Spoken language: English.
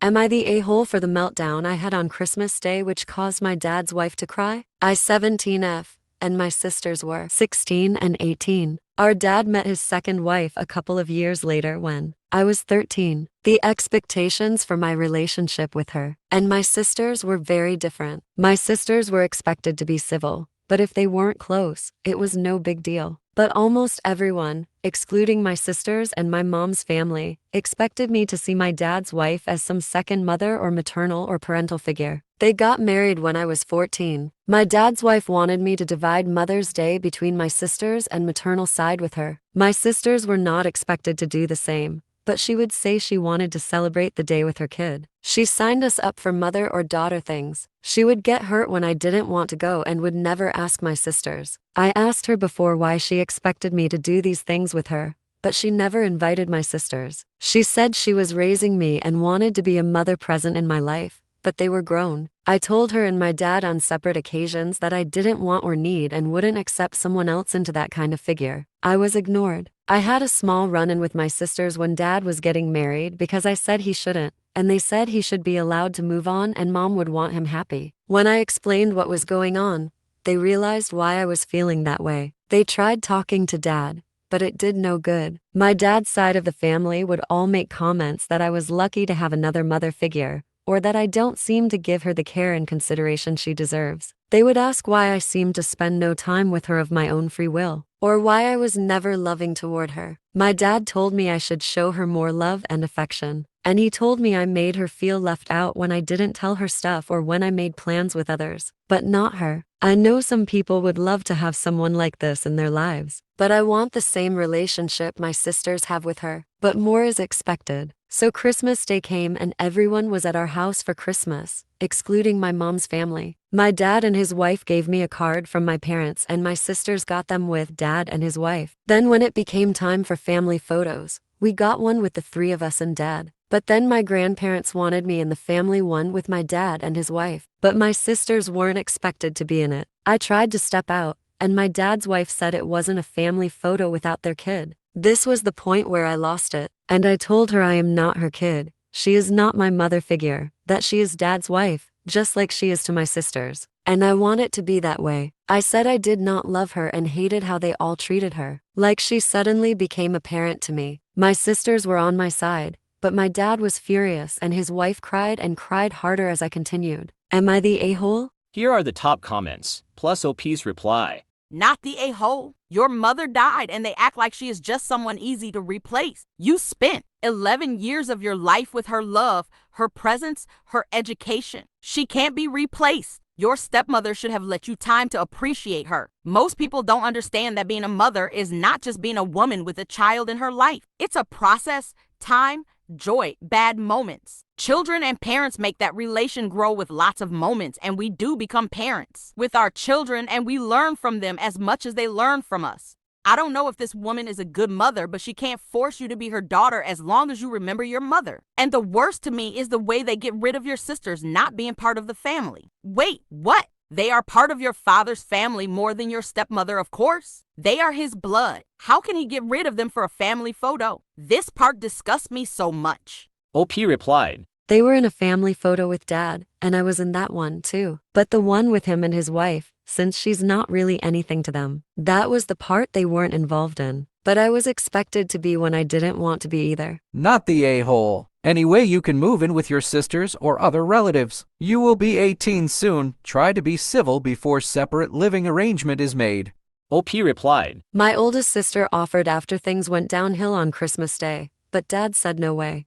Am I the a-hole for the meltdown I had on Christmas Day which caused my dad's wife to cry? I 17F, and my sisters were 16 and 18. Our dad met his second wife a couple of years later when I was 13. The expectations for my relationship with her and my sisters were very different. My sisters were expected to be civil, but if they weren't close, it was no big deal. But almost everyone, excluding my sisters and my mom's family, expected me to see my dad's wife as some second mother or maternal or parental figure. They got married when I was 14. My dad's wife wanted me to divide Mother's Day between my sisters and maternal side with her. My sisters were not expected to do the same, but she would say she wanted to celebrate the day with her kid. She signed us up for mother or daughter things. She would get hurt when I didn't want to go and would never ask my sisters. I asked her before why she expected me to do these things with her, but she never invited my sisters. She said she was raising me and wanted to be a mother present in my life, but they were grown. I told her and my dad on separate occasions that I didn't want or need and wouldn't accept someone else into that kind of figure. I was ignored. I had a small run-in with my sisters when dad was getting married because I said he shouldn't, and they said he should be allowed to move on and mom would want him happy. When I explained what was going on, they realized why I was feeling that way. They tried talking to dad, but it did no good. My dad's side of the family would all make comments that I was lucky to have another mother figure, or that I don't seem to give her the care and consideration she deserves. They would ask why I seemed to spend no time with her of my own free will, or why I was never loving toward her. My dad told me I should show her more love and affection, and he told me I made her feel left out when I didn't tell her stuff or when I made plans with others, but not her. I know some people would love to have someone like this in their lives, but I want the same relationship my sisters have with her, but more is expected. So Christmas Day came and everyone was at our house for Christmas, excluding my mom's family. My dad and his wife gave me a card from my parents and my sisters got them with dad and his wife. Then when it became time for family photos, we got one with the three of us and dad. But then my grandparents wanted me in the family one with my dad and his wife. But my sisters weren't expected to be in it. I tried to step out, and my dad's wife said it wasn't a family photo without their kid. This was the point where I lost it, and I told her I am not her kid. She is not my mother figure, that she is dad's wife, just like she is to my sisters. And I want it to be that way. I said I did not love her and hated how they all treated her. Like she suddenly became a parent to me. My sisters were on my side, but my dad was furious and his wife cried and cried harder as I continued. Am I the a-hole? Here are the top comments, plus OP's reply. Not the a-hole. Your mother died and they act like she is just someone easy to replace. You spent 11 years of your life with her love, her presence, her education. She can't be replaced. Your stepmother should have let you time to appreciate her. Most people don't understand that being a mother is not just being a woman with a child in her life. It's a process, time, joy, bad moments. Children and parents make that relation grow with lots of moments, and we do become parents with our children, and we learn from them as much as they learn from us. I don't know if this woman is a good mother, but she can't force you to be her daughter as long as you remember your mother. And the worst to me is the way they get rid of your sisters not being part of the family. Wait, what? They are part of your father's family more than your stepmother, of course. They are his blood. How can he get rid of them for a family photo? This part disgusts me so much. OP replied. They were in a family photo with dad, and I was in that one too. But the one with him and his wife, since she's not really anything to them, that was the part they weren't involved in. But I was expected to be when I didn't want to be either. Not the a-hole. Anyway, you can move in with your sisters or other relatives. You will be 18 soon. Try to be civil before separate living arrangement is made. OP replied. My oldest sister offered after things went downhill on Christmas Day, but dad said no way.